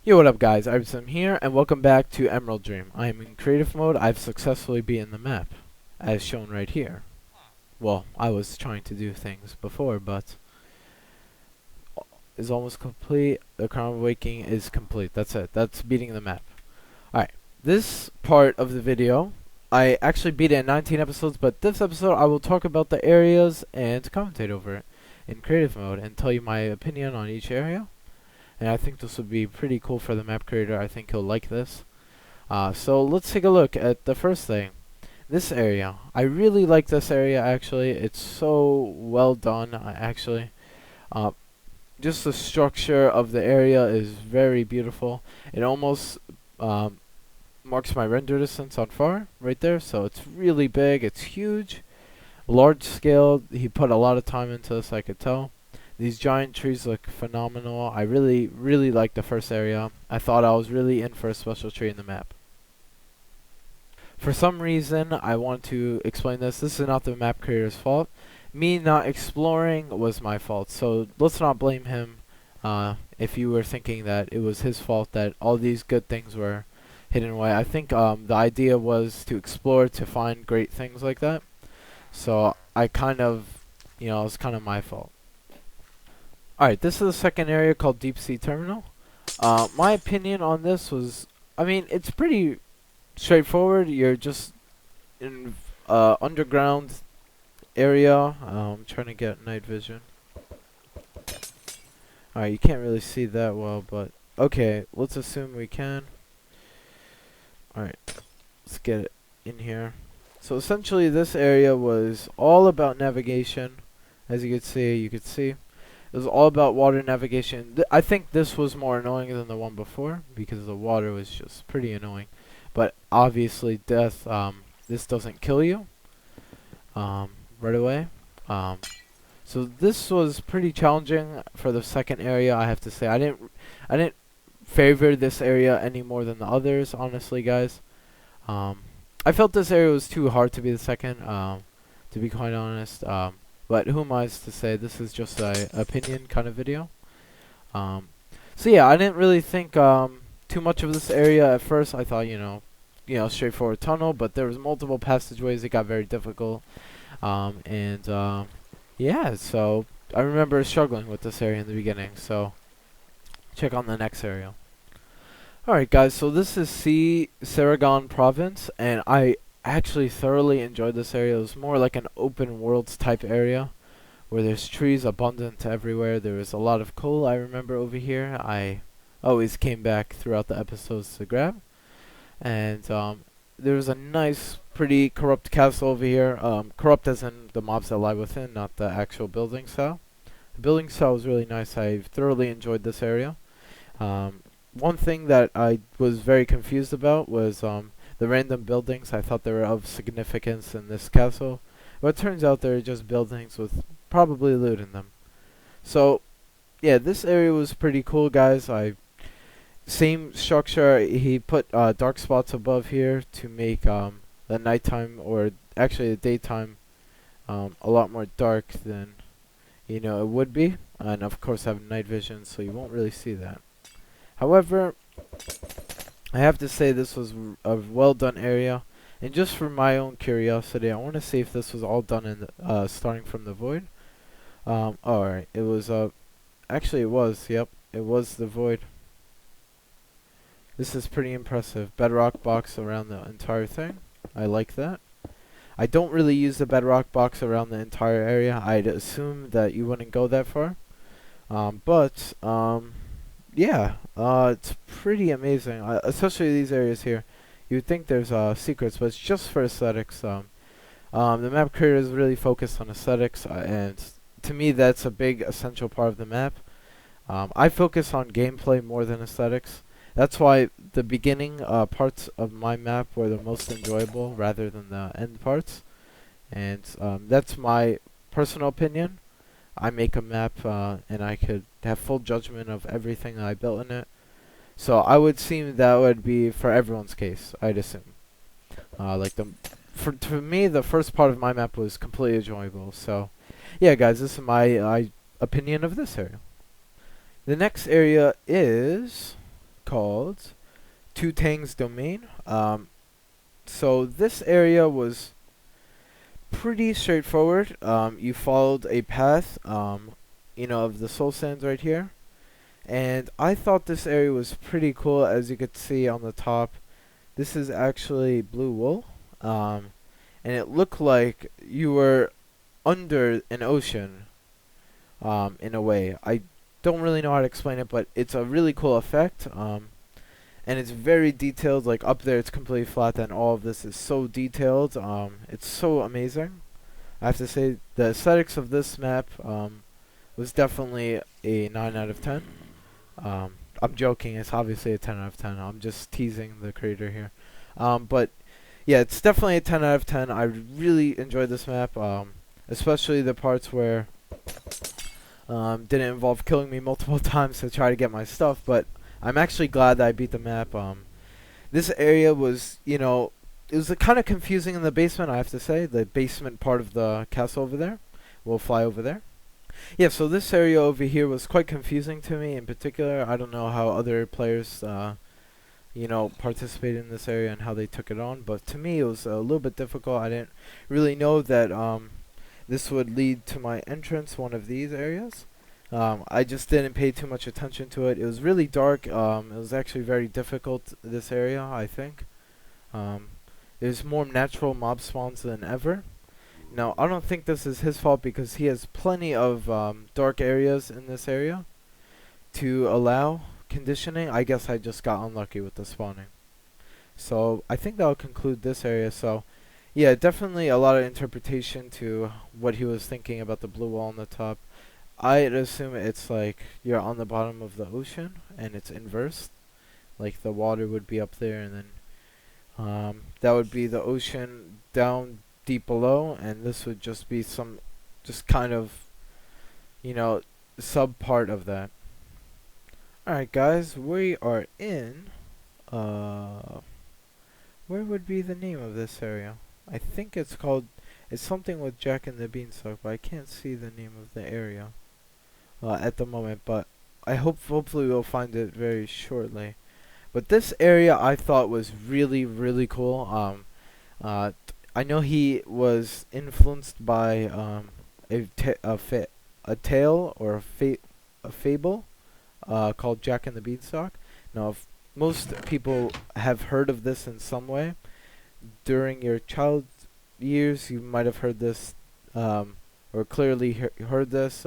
Yo, what up guys, iReapism here, and welcome back to Emerald Dream. I am in creative mode. I've successfully beaten the map, as shown right here. Well, I was trying to do things before, but is almost complete. The Crown of Waking is complete. That's it. That's beating the map. Alright, this part of the video, I actually beat it in 19 episodes, but this episode I will talk about the areas and commentate over it in creative mode and tell you my opinion on each area. And I think this would be pretty cool for the map creator. I think he'll like this. So let's take a look at the first thing. This area. I really like this area actually. It's so well done actually. Just the structure of the area is very beautiful. It almost marks my render distance on far right there. So it's really big. It's huge. Large scale. He put a lot of time into this, I could tell. These giant trees look phenomenal. I really like the first area. I thought I was really in for a special tree in the map. For some reason, I want to explain this. This is not the map creator's fault. Me not exploring was my fault. So let's not blame him if you were thinking that it was his fault that all these good things were hidden away. I think the idea was to explore, to find great things like that. So I kind of, it was kind of my fault. Alright, this is the second area called Deep Sea Terminal. My opinion on this was, it's pretty straightforward. You're just in underground area. I'm trying to get night vision. Alright, you can't really see that well, but okay, let's assume we can. Alright, let's get it in here. So essentially this area was all about navigation. As you could see. It was all about water navigation. I think this was more annoying than the one before because the water was just pretty annoying. But obviously, death. This doesn't kill you right away. So this was pretty challenging for the second area. I have to say, I didn't favor this area any more than the others. Honestly, guys, I felt this area was too hard to be the second. To be quite honest. But who am I to say? This is just a opinion kind of video. So yeah, I didn't really think too much of this area at first. I thought, straightforward tunnel, but there was multiple passageways. It got very difficult. Yeah, so I remember struggling with this area in the beginning. So check on the next area. Alright guys, so this is Saragon province, and I actually thoroughly enjoyed this area. It was more like an open worlds type area where there's trees abundant everywhere. There was a lot of coal, I remember, over here. I always came back throughout the episodes to grab. And there was a nice, pretty corrupt castle over here. Corrupt as in the mobs that lie within, not the actual building style. The building style was really nice. I thoroughly enjoyed this area. One thing that I was very confused about was the random buildings. I thought they were of significance in this castle, but it turns out they're just buildings with probably loot in them. So yeah, this area was pretty cool, guys. Same structure. He put dark spots above here to make the nighttime, or actually the daytime, a lot more dark than it would be, and of course have night vision, so you won't really see that. However, I have to say this was a well done area, and just for my own curiosity, I want to see if this was all done in starting from the void. Alright, it was actually it was, yep, it was the void. This is pretty impressive. Bedrock box around the entire thing. I like that. I don't really use the bedrock box around the entire area. I'd assume that you wouldn't go that far. Yeah, it's pretty amazing, especially these areas here. You would think there's secrets, but it's just for aesthetics. The map creator is really focused on aesthetics, and to me that's a big essential part of the map. I focus on gameplay more than aesthetics. That's why the beginning parts of my map were the most enjoyable rather than the end parts. And that's my personal opinion. I make a map and I could have full judgment of everything I built in it. So I would assume that would be for everyone's case, I'd assume. To me, the first part of my map was completely enjoyable. So yeah, guys, this is my opinion of this area. The next area is called Tutang's Domain. So this area was pretty straightforward. You followed a path, of the soul sands right here. And I thought this area was pretty cool. As you could see on the top, this is actually blue wool. And it looked like you were under an ocean, in a way. I don't really know how to explain it, but it's a really cool effect. And it's very detailed. Like up there, it's completely flat, and all of this is so detailed. It's so amazing. I have to say, the aesthetics of this map was definitely a 9 out of 10. I'm joking. It's obviously a 10 out of 10. I'm just teasing the creator here. But yeah, it's definitely a 10 out of 10. I really enjoyed this map, especially the parts where didn't involve killing me multiple times to try to get my stuff. But I'm actually glad that I beat the map. This area was, it was kind of confusing in the basement, I have to say. The basement part of the castle over there. We'll fly over there. Yeah, so this area over here was quite confusing to me in particular. I don't know how other players, participated in this area and how they took it on. But to me, it was a little bit difficult. I didn't really know that this would lead to my entrance, one of these areas. I just didn't pay too much attention to it. It was really dark. It was actually very difficult, this area, I think. There's more natural mob spawns than ever. Now, I don't think this is his fault because he has plenty of dark areas in this area to allow conditioning. I guess I just got unlucky with the spawning. So, I think that'll conclude this area. So, yeah, definitely a lot of interpretation to what he was thinking about the blue wall on the top. I'd assume it's like you're on the bottom of the ocean and it's inversed. Like the water would be up there, and then that would be the ocean down deep below, and this would just be just kind of, sub part of that. Alright guys, we are in, where would be the name of this area? I think it's something with Jack and the Beanstalk, but I can't see the name of the area at the moment, but hopefully we'll find it very shortly. But this area I thought was really, really cool. I know he was influenced by a tale or a fable called Jack and the Beanstalk. Now, if most people have heard of this in some way during your child years, you might have heard this, or clearly heard this.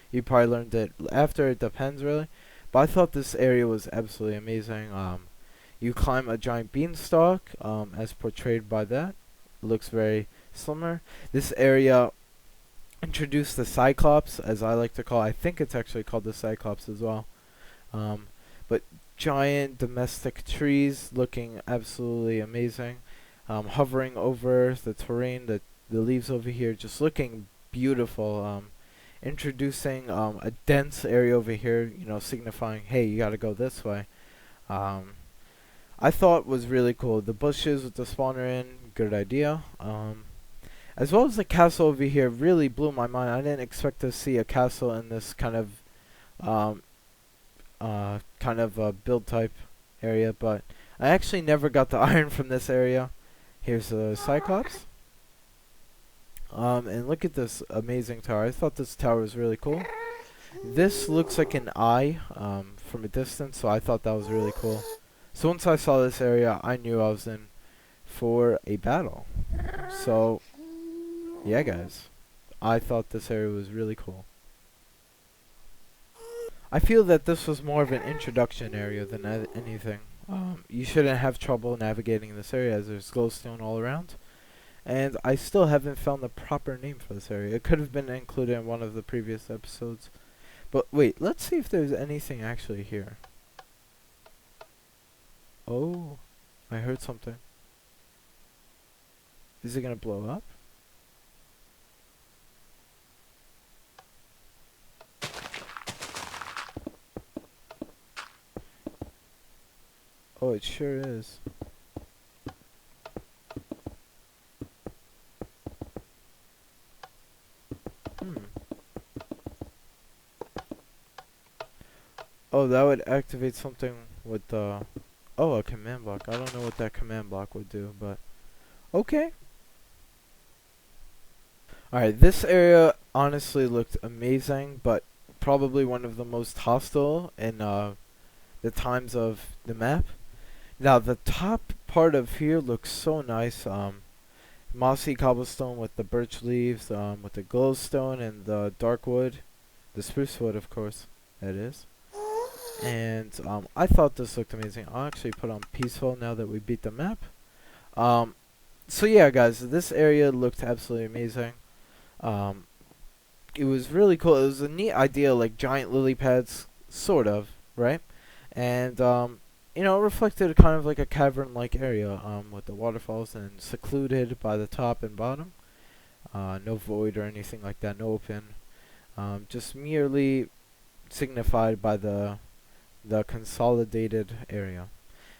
You probably learned it after. It depends, really. But I thought this area was absolutely amazing. You climb a giant beanstalk, as portrayed by that. It looks very similar. This area introduced the Cyclops, as I like to call it. I think it's actually called the Cyclops as well. But giant domestic trees looking absolutely amazing. Hovering over the terrain, the leaves over here just looking beautiful. Introducing a dense area over here, signifying, hey, you gotta go this way. I thought was really cool. The bushes with the spawner in, good idea. As well as the castle over here really blew my mind. I didn't expect to see a castle in this kind of build type area, but I actually never got the iron from this area. Here's the Cyclops. And look at this amazing tower. I thought this tower was really cool. This looks like an eye from a distance, so I thought that was really cool. So once I saw this area, I knew I was in for a battle. So, yeah guys, I thought this area was really cool. I feel that this was more of an introduction area than anything. You shouldn't have trouble navigating this area as there's glowstone all around. And I still haven't found the proper name for this area. It could have been included in one of the previous episodes. But wait, let's see if there's anything actually here. Oh, I heard something. Is it gonna blow up? Oh, it sure is. Oh, that would activate something with the... Oh, a command block. I don't know what that command block would do, but... Okay. Alright, this area honestly looked amazing, but probably one of the most hostile in the times of the map. Now, the top part of here looks so nice. Mossy cobblestone with the birch leaves, with the glowstone and the dark wood. The spruce wood, of course, that is. And I thought this looked amazing. I'll actually put on peaceful now that we beat the map. So yeah, guys, this area looked absolutely amazing. It was really cool. It was a neat idea, like giant lily pads, sort of, right? And you know, it reflected kind of like a cavern-like area, with the waterfalls and secluded by the top and bottom. No void or anything like that. No open. Just merely signified by the consolidated area.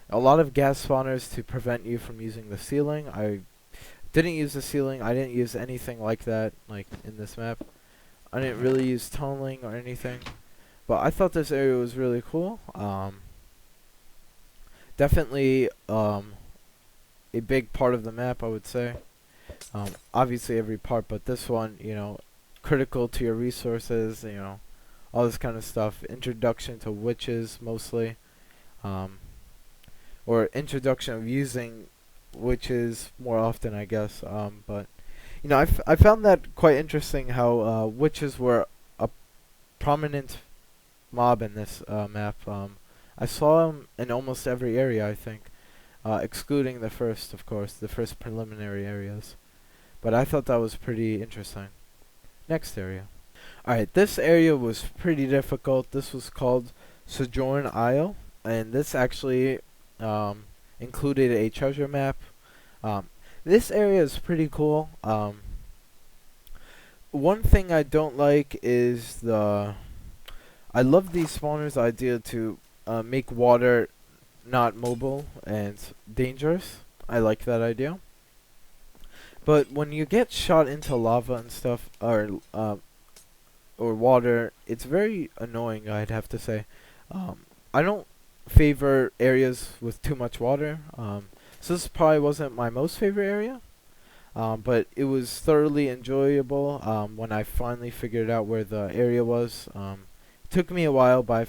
A lot of gas spawners to prevent you from using the ceiling. I didn't use the ceiling. I didn't use anything like that, like in this map. I didn't really use tunneling or anything, but I thought this area was really cool. Definitely a big part of the map, I would say. Obviously every part, but this one, you know, critical to your resources, you know, all this kind of stuff. Introduction to witches mostly, or introduction of using witches more often, I guess. But you know, I found that quite interesting how witches were a prominent mob in this map. I saw them in almost every area, I think, excluding the first, of course, the first preliminary areas. But I thought that was pretty interesting. Next area. Alright, this area was pretty difficult. This was called Sojourn Isle, and this actually included a treasure map. This area is pretty cool. One thing I don't like is I love these spawners' idea to make water not mobile and dangerous. I like that idea. But when you get shot into lava and stuff, or water, it's very annoying, I'd have to say. I don't favor areas with too much water. So this probably wasn't my most favorite area. But it was thoroughly enjoyable when I finally figured out where the area was. It took me a while, but I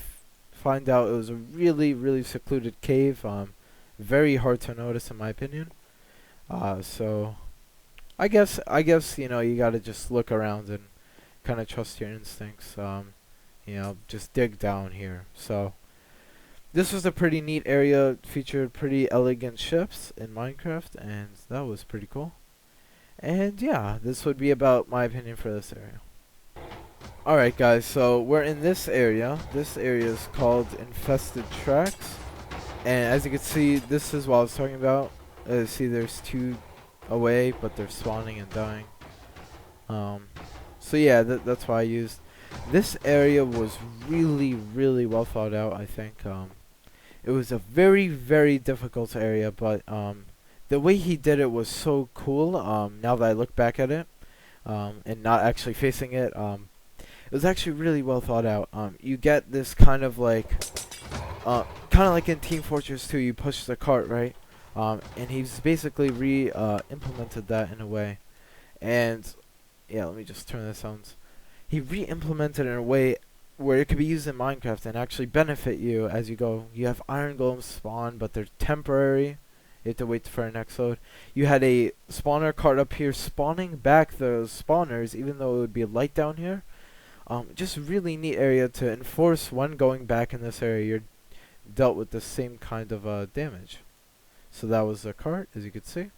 find out it was a really, really secluded cave. Very hard to notice, in my opinion. So I guess you know, you gotta just look around and kind of trust your instincts. You know, just dig down here. So this was a pretty neat area. Featured pretty elegant ships in Minecraft, and that was pretty cool. And yeah, this would be about my opinion for this area. Alright guys, so we're in this area. This area is called Infested Tracks. And as you can see, this is what I was talking about. See, there's two away, but they're spawning and dying. So yeah, that's why I used. This area was really, really well thought out, I think. It was a very, very difficult area, but the way he did it was so cool. Now that I look back at it, and not actually facing it, it was actually really well thought out. You get this kind of like in Team Fortress 2, you push the cart, right? And he's basically implemented that in a way. And yeah, let me just turn this on. He re-implemented it in a way where it could be used in Minecraft and actually benefit you as you go. You have iron golems spawn, but they're temporary. You have to wait for an next load. You had a spawner cart up here spawning back those spawners, even though it would be light down here. Just really neat area to enforce when going back in this area. You're dealt with the same kind of damage. So that was the cart, as you could see.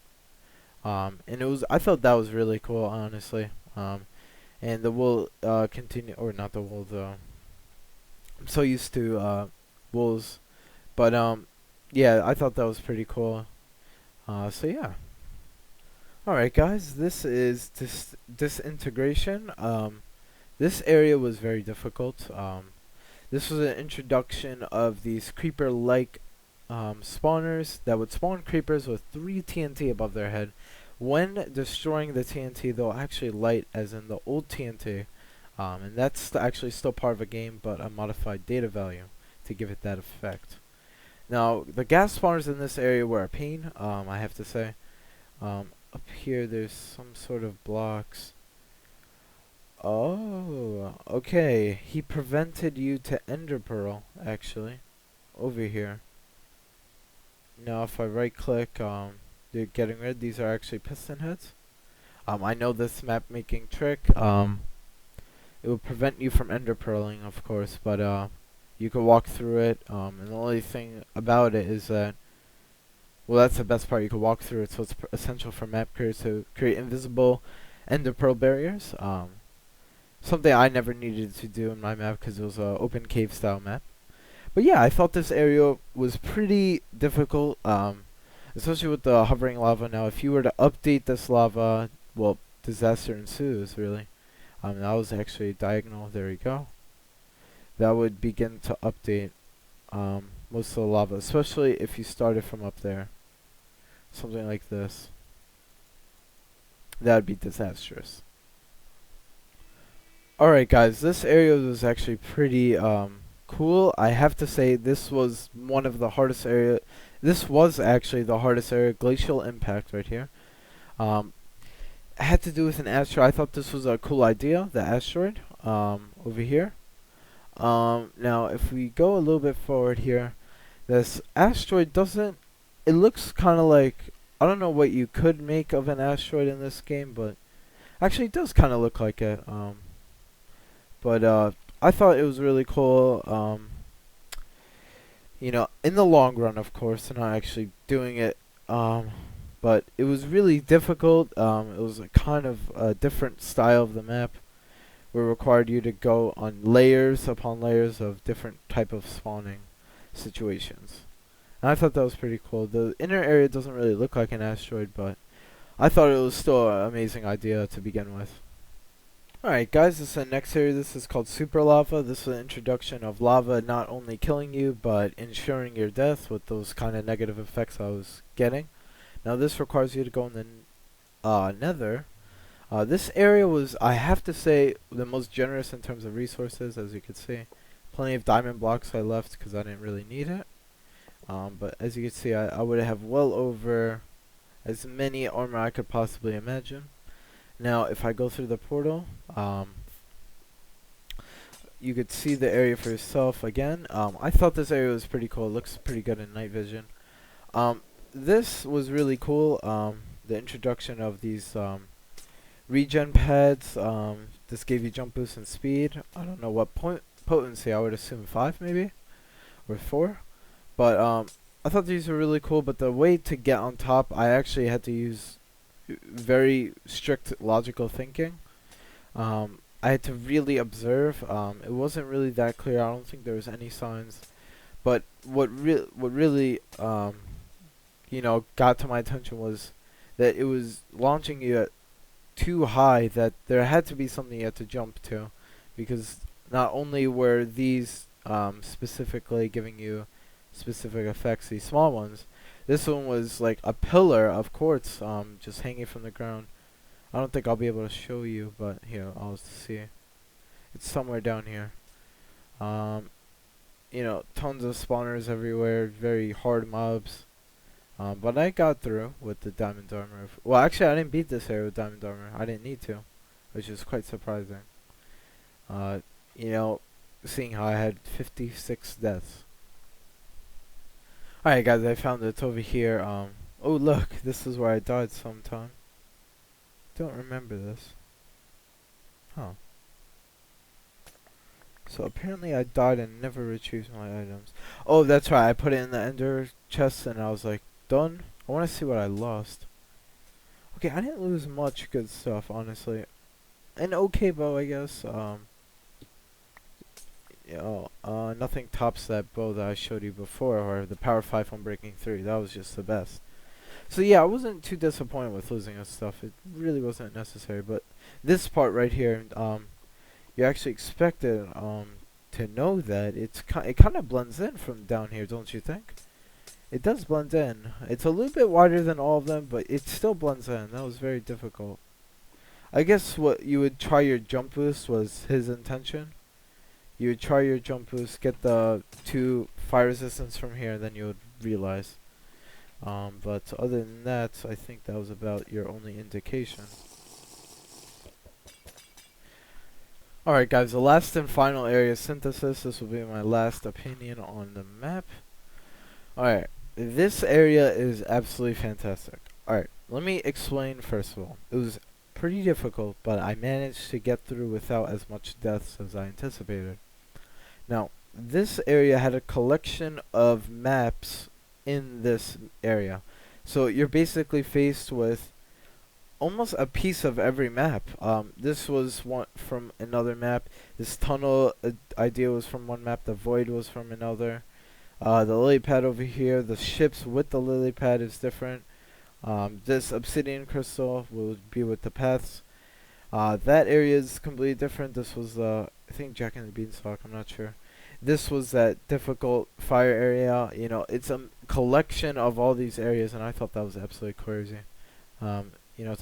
And I thought that was really cool, honestly. And the wool continue, or not the wool. I'm so used to wools, but yeah, I thought that was pretty cool. So yeah. Alright guys, this is disintegration. This area was very difficult. This was an introduction of these creeper-like spawners that would spawn creepers with 3 TNT above their head. When destroying the TNT, they'll actually light as in the old TNT. And that's actually still part of a game, but a modified data value to give it that effect. Now, the gas spawners in this area were a pain, I have to say. Up here, there's some sort of blocks. Oh, okay. He prevented you to ender pearl, actually, over here. Now, if I right click, they're getting rid. These are actually piston heads. I know this map making trick. It will prevent you from ender pearling, of course, but you can walk through it. And the only thing about it is that, well, that's the best part. You can walk through it, so it's essential for map creators to create invisible ender pearl barriers. Something I never needed to do in my map because it was an open cave style map. But yeah, I thought this area was pretty difficult, especially with the hovering lava. Now, if you were to update this lava, well, disaster ensues, really. That was actually diagonal. There we go. That would begin to update most of the lava, especially if you started from up there. Something like this. That would be disastrous. Alright guys, this area was actually pretty cool. I have to say this was one of the hardest area. This was actually the hardest area, glacial impact right here. It had to do with an asteroid. I thought this was a cool idea, the asteroid over here. Now if we go a little bit forward here, this asteroid doesn't, it looks kind of like, I don't know what you could make of an asteroid in this game, but actually it does kind of look like it. But I thought it was really cool. You know, in the long run, of course, they're not actually doing it. But it was really difficult. It was a kind of a different style of the map. Where it required you to go on layers upon layers of different type of spawning situations. And I thought that was pretty cool. The inner area doesn't really look like an asteroid, but I thought it was still an amazing idea to begin with. Alright guys, this is the next area. This is called Super Lava. This is an introduction of lava not only killing you, but ensuring your death with those kind of negative effects I was getting. Now this requires you to go in the nether. This area was, I have to say, the most generous in terms of resources, as you can see. Plenty of diamond blocks I left because I didn't really need it. But as you can see, I would have well over as many armor I could possibly imagine. Now, if I go through the portal, you could see the area for yourself again. I thought this area was pretty cool. It looks pretty good in night vision. This was really cool. The introduction of these regen pads. This gave you jump boost and speed. I don't know what potency. I would assume 5 maybe, or 4. But I thought these were really cool. But the way to get on top, I actually had to use very strict logical thinking. I had to really observe. It wasn't really that clear. I don't think there was any signs. But what really you know, got to my attention was that it was launching you at too high, that there had to be something you had to jump to, because not only were these specifically giving you specific effects, these small ones, this one was like a pillar of quartz just hanging from the ground. I don't think I'll be able to show you, but here, I'll see. It's somewhere down here. You know, tons of spawners everywhere, very hard mobs. But I got through with the diamond armor. Well, actually, I didn't beat this area with diamond armor. I didn't need to, which is quite surprising. You know, seeing how I had 56 deaths. Alright guys, I found it over here. Oh look, this is where I died sometime. Don't remember this. Huh. So apparently I died and never retrieved my items. Oh, that's right, I put it in the ender chest and I was like, done? I want to see what I lost. Okay, I didn't lose much good stuff, honestly. An okay bow, I guess. Nothing tops that bow that I showed you before, or the power 5 on breaking 3. That was just the best. So yeah, I wasn't too disappointed with losing this stuff. It really wasn't necessary. But this part right here, you actually expected to know that it kind of blends in from down here, don't you think? It does blend in. It's a little bit wider than all of them, but it still blends in. That was very difficult. I guess what you would try your jump boost was his intention. you would try your jump boost, get the 2 fire resistance from here, then you would realize. But other than that, I think that was about your only indication. Alright guys, the last and final area, synthesis. This will be my last opinion on the map. Alright, this area is absolutely fantastic. Alright, let me explain first of all. It was pretty difficult, but I managed to get through without as much deaths as I anticipated. Now, this area had a collection of maps in this area. So you're basically faced with almost a piece of every map. This was one from another map. This tunnel idea was from one map. The void was from another. The lily pad over here, the ships with the lily pad is different. This obsidian crystal will be with the paths. That area is completely different. This was I think Jack and the Beanstalk, I'm not sure. This was that difficult fire area. You know, it's a collection of all these areas, and I thought that was absolutely crazy. You know,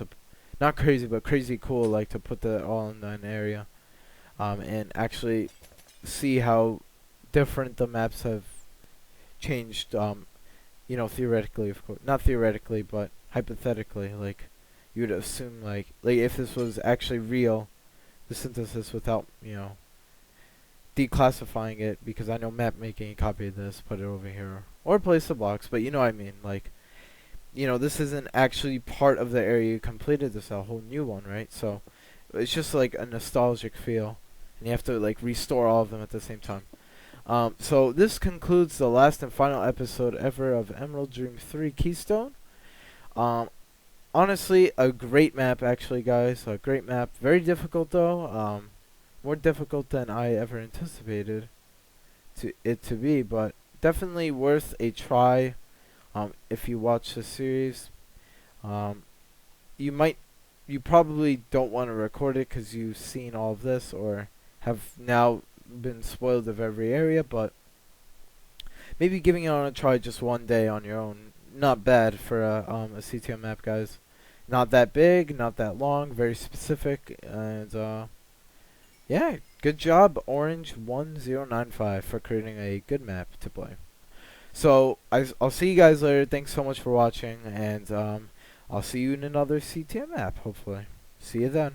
not crazy, but crazy cool, like to put that all in one area, and actually see how different the maps have changed. You know, theoretically, of course, not theoretically, but hypothetically, like you would assume, like if this was actually real, the synthesis without, you know, declassifying it, because I know map making copied this, put it over here, or place the blocks, but you know what I mean, like, you know, this isn't actually part of the area you completed. This is a whole new one, right? So it's just like a nostalgic feel, and you have to like restore all of them at the same time. So this concludes the last and final episode ever of Emerald Dream 3 Keystone. Honestly, a great map, actually, guys. A great map. Very difficult, though. More difficult than I ever anticipated it to be, but definitely worth a try. If you watch the series, you probably don't want to record it because you've seen all of this or have now been spoiled of every area, but maybe giving it on a try just one day on your own, not bad for a CTM map, guys. Not that big, not that long, very specific, and yeah, good job, Orange1095, for creating a good map to play. So, I'll see you guys later. Thanks so much for watching, and I'll see you in another CTM map, hopefully. See you then.